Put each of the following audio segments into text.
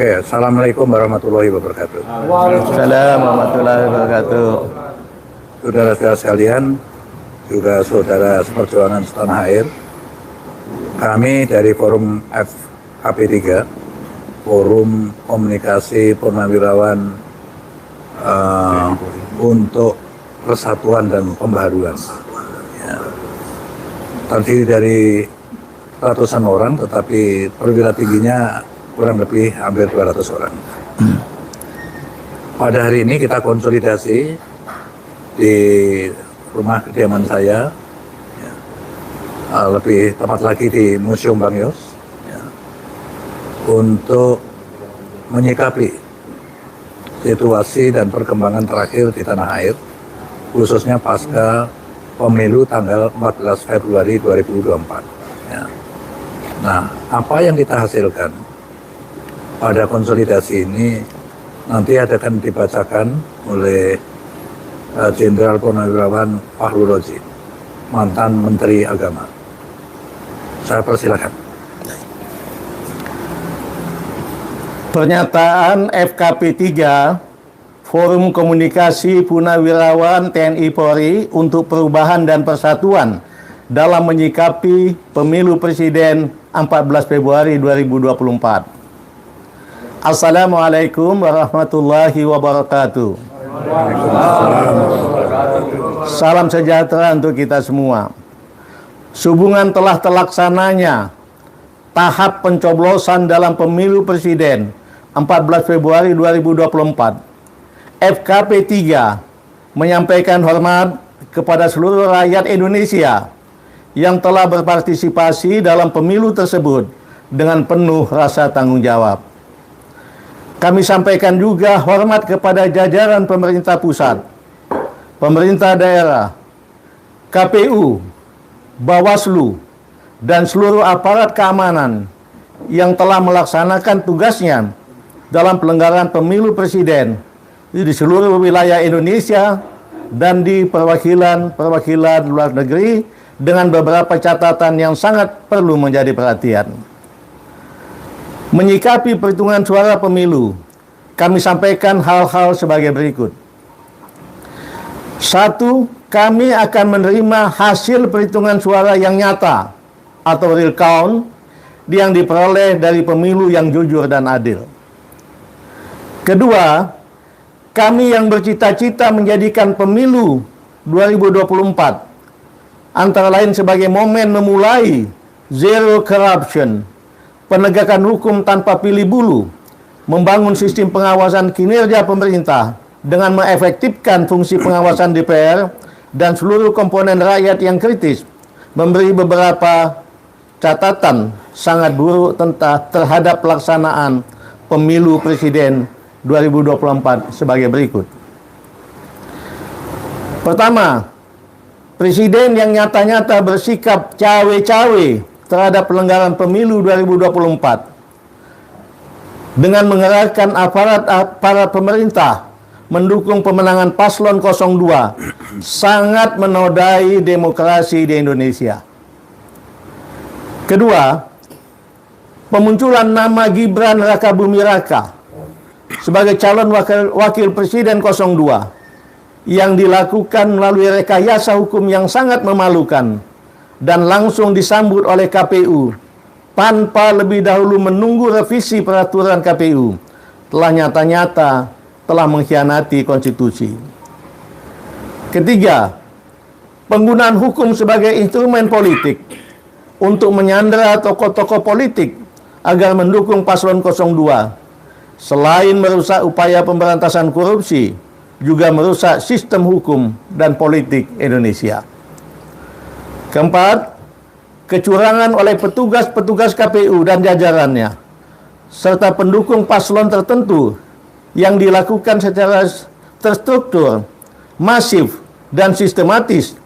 Oke, Assalamualaikum warahmatullahi wabarakatuh. Waalaikumsalam warahmatullahi wabarakatuh. Saudara-saudara sekalian, juga saudara seperjuangan setanah air, kami dari Forum FKP3, Forum Komunikasi Purnawirawan untuk Persatuan dan Pembaharuan, ya, terdiri dari ratusan orang, tetapi perwira tingginya kurang lebih hampir 200 orang. Pada hari ini kita konsolidasi di rumah kediaman saya, ya, lebih tepat lagi di Museum Bang Yos, ya, untuk menyikapi situasi dan perkembangan terakhir di tanah air, khususnya pasca pemilu tanggal 14 Februari 2024. Ya. Nah, apa yang kita hasilkan pada konsolidasi ini nanti akan dibacakan oleh Jenderal Purnawirawan Fahru Rozi, mantan Menteri Agama. Saya persilakan. Pernyataan FKP 3 Forum Komunikasi Purnawirawan TNI Polri untuk Perubahan dan Persatuan dalam menyikapi Pemilu Presiden 14 Februari 2024. Assalamualaikum warahmatullahi wabarakatuh. Salam sejahtera untuk kita semua. Sehubungan telah terlaksananya tahap pencoblosan dalam Pemilu Presiden 14 Februari 2024, FKP 3 menyampaikan hormat kepada seluruh rakyat Indonesia yang telah berpartisipasi dalam pemilu tersebut dengan penuh rasa tanggung jawab. Kami sampaikan juga hormat kepada jajaran pemerintah pusat, pemerintah daerah, KPU, Bawaslu, dan seluruh aparat keamanan yang telah melaksanakan tugasnya dalam penyelenggaraan pemilu presiden di seluruh wilayah Indonesia dan di perwakilan luar negeri, dengan beberapa catatan yang sangat perlu menjadi perhatian. Menyikapi perhitungan suara pemilu, kami sampaikan hal-hal sebagai berikut. 1. Kami akan menerima hasil perhitungan suara yang nyata atau real count yang diperoleh dari pemilu yang jujur dan adil. Kedua, kami yang bercita-cita menjadikan pemilu 2024 antara lain sebagai momen memulai zero corruption, penegakan hukum tanpa pilih bulu, membangun sistem pengawasan kinerja pemerintah dengan mengefektifkan fungsi pengawasan DPR dan seluruh komponen rakyat yang kritis, memberi beberapa catatan sangat buruk terhadap pelaksanaan pemilu presiden 2024 sebagai berikut. Pertama, Presiden yang nyata-nyata bersikap cawe-cawe terhadap pelanggaran pemilu 2024 dengan mengerahkan aparat pemerintah mendukung pemenangan paslon 02 sangat menodai demokrasi di Indonesia. Kedua, pemunculan nama Gibran Rakabuming Raka sebagai calon wakil presiden 02 yang dilakukan melalui rekayasa hukum yang sangat memalukan dan langsung disambut oleh KPU tanpa lebih dahulu menunggu revisi peraturan KPU telah nyata-nyata telah mengkhianati konstitusi. Ketiga, penggunaan hukum sebagai instrumen politik untuk menyandera tokoh-tokoh politik agar mendukung paslon 02 selain merusak upaya pemberantasan korupsi, juga merusak sistem hukum dan politik Indonesia. Keempat, kecurangan oleh petugas-petugas KPU dan jajarannya, serta pendukung paslon tertentu yang dilakukan secara terstruktur, masif, dan sistematis,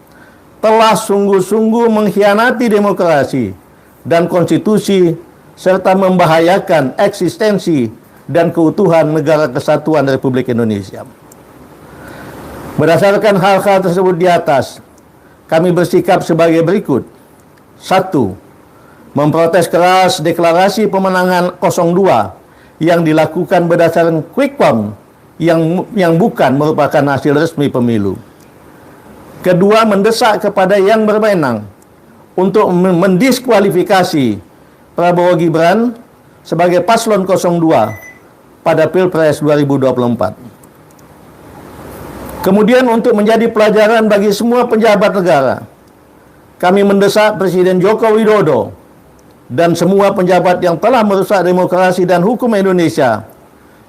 telah sungguh-sungguh mengkhianati demokrasi dan konstitusi, serta membahayakan eksistensi dan keutuhan negara kesatuan Republik Indonesia. Berdasarkan hal-hal tersebut di atas, kami bersikap sebagai berikut. 1. Memprotes keras deklarasi pemenangan 02 yang dilakukan berdasarkan quick count yang bukan merupakan hasil resmi pemilu. Kedua, mendesak kepada yang berwenang untuk mendiskualifikasi Prabowo Gibran sebagai paslon 02 pada Pilpres 2024. Kemudian untuk menjadi pelajaran bagi semua pejabat negara, kami mendesak Presiden Joko Widodo dan semua pejabat yang telah merusak demokrasi dan hukum Indonesia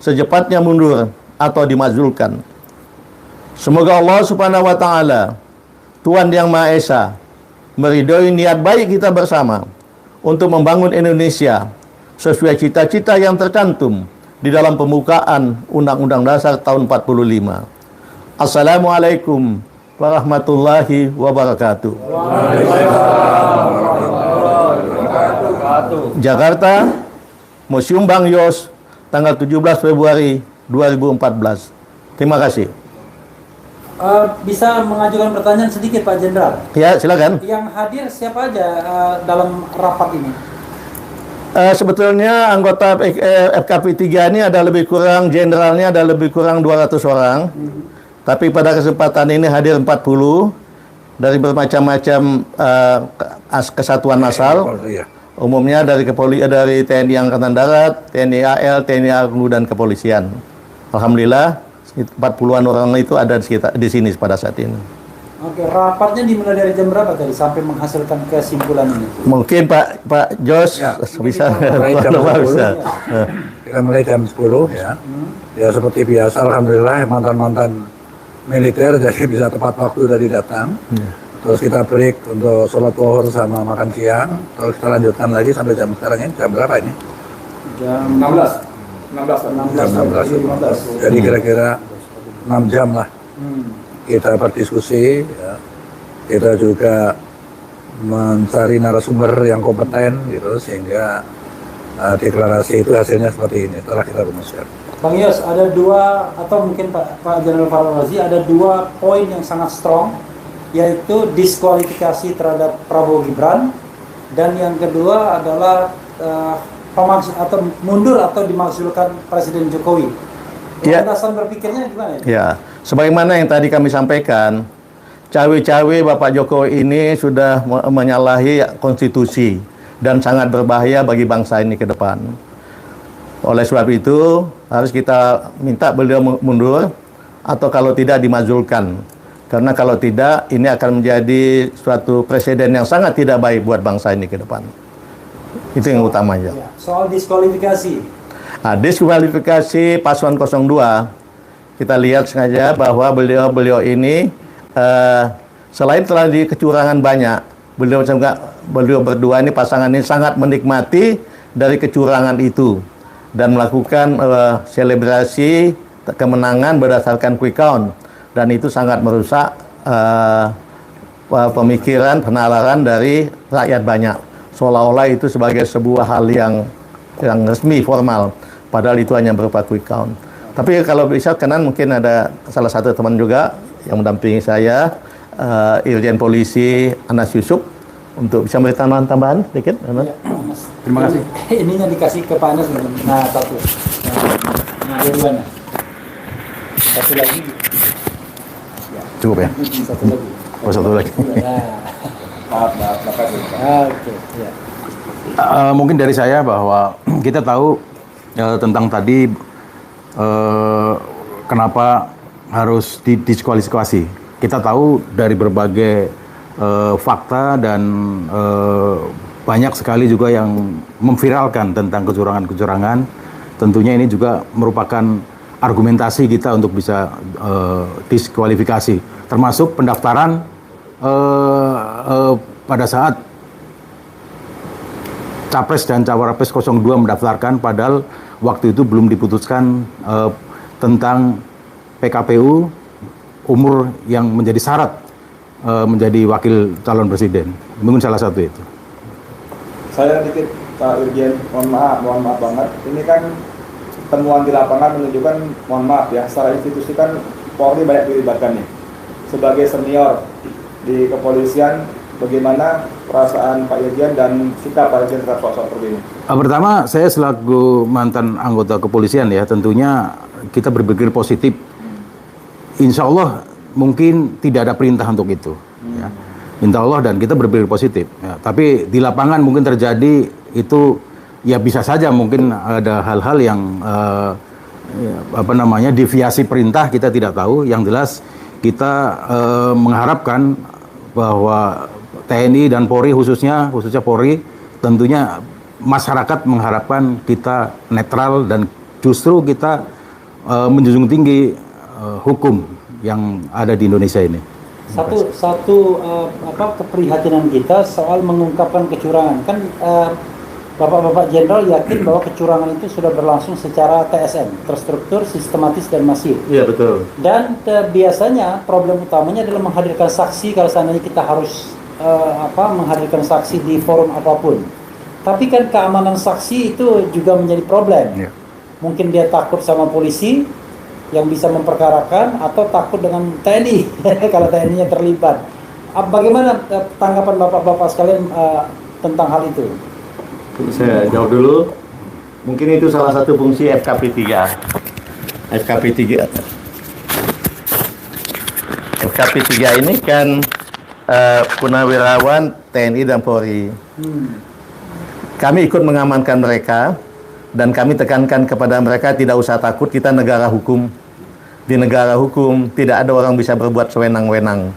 secepatnya mundur atau dimazulkan. Semoga Allah Subhanahu wa taala, Tuhan yang Maha Esa, meridhoi niat baik kita bersama untuk membangun Indonesia sesuai cita-cita yang tercantum di dalam pembukaan Undang-Undang Dasar tahun 45. Assalamualaikum warahmatullahi wabarakatuh. Jakarta, Museum Bang Yos, tanggal 17 Februari 2014. Terima kasih. Bisa mengajukan pertanyaan sedikit Pak Jenderal? Ya, silakan. Yang hadir siapa aja dalam rapat ini? Sebetulnya anggota FKP 3 ini ada lebih kurang, jenderalnya ada lebih kurang 200 orang. Tapi pada kesempatan ini hadir 40 dari bermacam-macam kesatuan asal. Umumnya dari dari TNI Angkatan Darat, TNI AL, TNI AU dan kepolisian. Alhamdulillah 40-an orang itu ada di sini pada saat ini. Oke, rapatnya dimulai dari jam berapa tadi sampai menghasilkan kesimpulan ini? Mungkin Pak Jos Ya, bisa bisa. Kita mulai jam 10 ya. Ya seperti biasa, alhamdulillah mantan-mantan militer jadi bisa tepat waktu tadi datang. Terus kita break untuk sholat zuhur sama makan siang. Terus kita lanjutkan lagi sampai jam sekarang ini. Jam berapa ini? Jam 16. Jadi kira-kira 6 jam lah kita berdiskusi ya. Kita juga mencari narasumber yang kompeten gitu sehingga deklarasi itu hasilnya seperti ini setelah kita rumuskan. Bang Yos, ada dua atau mungkin Pak Jenderal Fahrul Razi, ada dua poin yang sangat strong, yaitu diskualifikasi terhadap Prabowo Gibran, dan yang kedua adalah atau mundur atau dimaksudkan Presiden Jokowi. Landasan berpikirnya gimana? Ya, sebagaimana yang tadi kami sampaikan, cawe-cawe Bapak Jokowi ini sudah menyalahi konstitusi dan sangat berbahaya bagi bangsa ini ke depan. Oleh sebab itu, harus kita minta beliau mundur atau kalau tidak dimazulkan. Karena kalau tidak, ini akan menjadi suatu presiden yang sangat tidak baik buat bangsa ini ke depan. Itu yang utamanya. Soal diskualifikasi. Diskualifikasi paslon 02, kita lihat sengaja bahwa beliau ini selain telah di kecurangan banyak, beliau berdua ini pasangan ini sangat menikmati dari kecurangan itu dan melakukan selebrasi kemenangan berdasarkan quick count, dan itu sangat merusak pemikiran penalaran dari rakyat banyak, seolah-olah itu sebagai sebuah hal yang resmi formal, padahal itu hanya berupa quick count. Tapi kalau bisa kenan mungkin ada salah satu teman juga yang mendampingi saya, Irjen Polisi Anas Yusuf, untuk bisa memberi tambahan sedikit. Terima kasih. Ininya dikasih ke Pak Anas. Nah, satu. Nah, dua-duanya. Satu lagi. Ya. Cukup ya? Satu lagi. Oh, satu lagi. Maaf. Oke. Ya. Mungkin dari saya bahwa kita tahu tentang tadi kenapa harus didiskualifikasi. Kita tahu dari berbagai fakta dan banyak sekali juga yang memviralkan tentang kecurangan-kecurangan. Tentunya ini juga merupakan argumentasi kita untuk bisa diskualifikasi. Termasuk pendaftaran pada saat Capres dan Cawapres 02 mendaftarkan, padahal waktu itu belum diputuskan tentang PKPU umur yang menjadi syarat menjadi wakil calon presiden. Mungkin salah satu itu. Saya dikit Pak Irjen, mohon maaf banget. Ini kan temuan di lapangan menunjukkan, mohon maaf ya, secara institusi kan Polri banyak dilibatkan nih. Sebagai senior di kepolisian, Bagaimana perasaan Pak Irjen dan sikap Pak Irjen terhadap soal seperti ini? Pertama, saya selaku mantan anggota kepolisian ya, tentunya kita berpikir positif. Insya Allah mungkin tidak ada perintah untuk itu. Ya. Insya Allah, dan kita berpikir positif. Ya. Tapi di lapangan mungkin terjadi itu, ya bisa saja mungkin ada hal-hal yang deviasi perintah, kita tidak tahu. Yang jelas kita mengharapkan bahwa TNI dan Polri khususnya Polri, tentunya masyarakat mengharapkan kita netral dan justru kita menjunjung tinggi hukum yang ada di Indonesia ini. Satu keprihatinan kita soal mengungkapkan kecurangan. Kan Bapak-Bapak Jenderal yakin bahwa kecurangan itu sudah berlangsung secara TSM, terstruktur, sistematis, dan masif. Iya, betul. Dan biasanya problem utamanya adalah menghadirkan saksi kalau seandainya kita harus menghadirkan saksi di forum apapun. Tapi kan keamanan saksi itu juga menjadi problem. Ya. Mungkin dia takut sama polisi yang bisa memperkarakan, atau takut dengan TNI kalau TNI-nya terlibat. Bagaimana tanggapan Bapak-Bapak sekalian tentang hal itu? Saya jawab dulu. Mungkin itu salah satu fungsi FKP 3. FKP 3 ini kan purnawirawan TNI dan Polri. Kami ikut mengamankan mereka, dan kami tekankan kepada mereka tidak usah takut, kita negara hukum. Di negara hukum tidak ada orang bisa berbuat sewenang-wenang.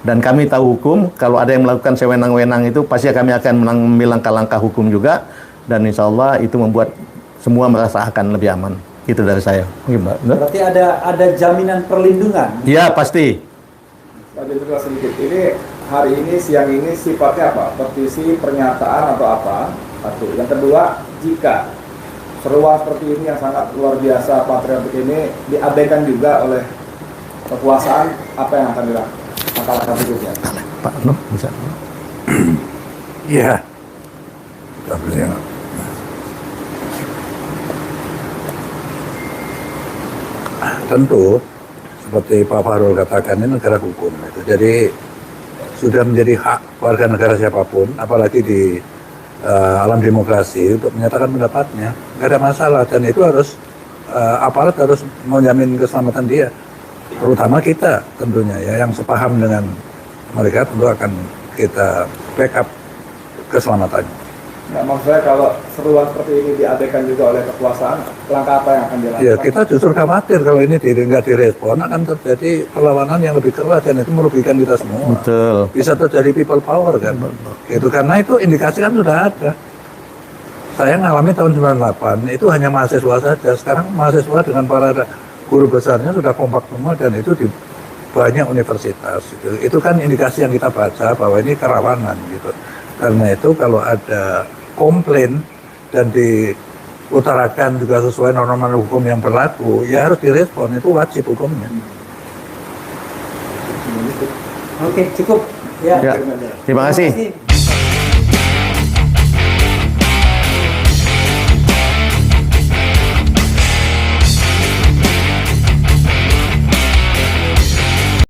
Dan kami tahu hukum, kalau ada yang melakukan sewenang-wenang itu pasti kami akan mengambil langkah-langkah hukum juga, dan insya Allah itu membuat semua merasa akan lebih aman. Itu dari saya. Gimana? Berarti ada jaminan perlindungan? Ya, pasti. Pak Jenderal, sedikit, ini hari ini, siang ini sifatnya apa? Petisi, pernyataan, atau apa? Satu. Yang kedua, jika seruan seperti ini yang sangat luar biasa, patriotik ini diabaikan juga oleh kekuasaan, apa yang akan dilakukan? Langkah-langkah berikutnya. Pak Nuh, bisa. Iya. Tapi ya. Tentu, seperti Pak Fahrul katakan, ini negara hukum. Jadi sudah menjadi hak warga negara siapapun, apalagi di alam demokrasi, untuk menyatakan pendapatnya. Nggak ada masalah, dan itu harus aparat harus menjamin keselamatan dia. Terutama kita tentunya ya, yang sepaham dengan mereka, tentu akan kita backup keselamatannya. Nah, maksud saya kalau seruan seperti ini diabaikan juga oleh kekuasaan, langkah apa yang akan dilakukan? Ya, kita justru khawatir kalau ini nggak direspon, akan terjadi perlawanan yang lebih keras, dan itu merugikan kita semua. Betul. Bisa terjadi people power kan. Itu karena itu indikasi kan sudah ada. Saya ngalami tahun 98, itu hanya mahasiswa saja. Sekarang mahasiswa dengan para guru besarnya sudah kompak semua, dan itu di banyak universitas. Itu kan indikasi yang kita baca bahwa ini kerawanan gitu. Karena itu kalau ada komplain dan diutarakan juga sesuai norma hukum yang berlaku, ya harus direspon, itu wajib hukumnya. Oke, cukup. Ya. Ya. Terima kasih.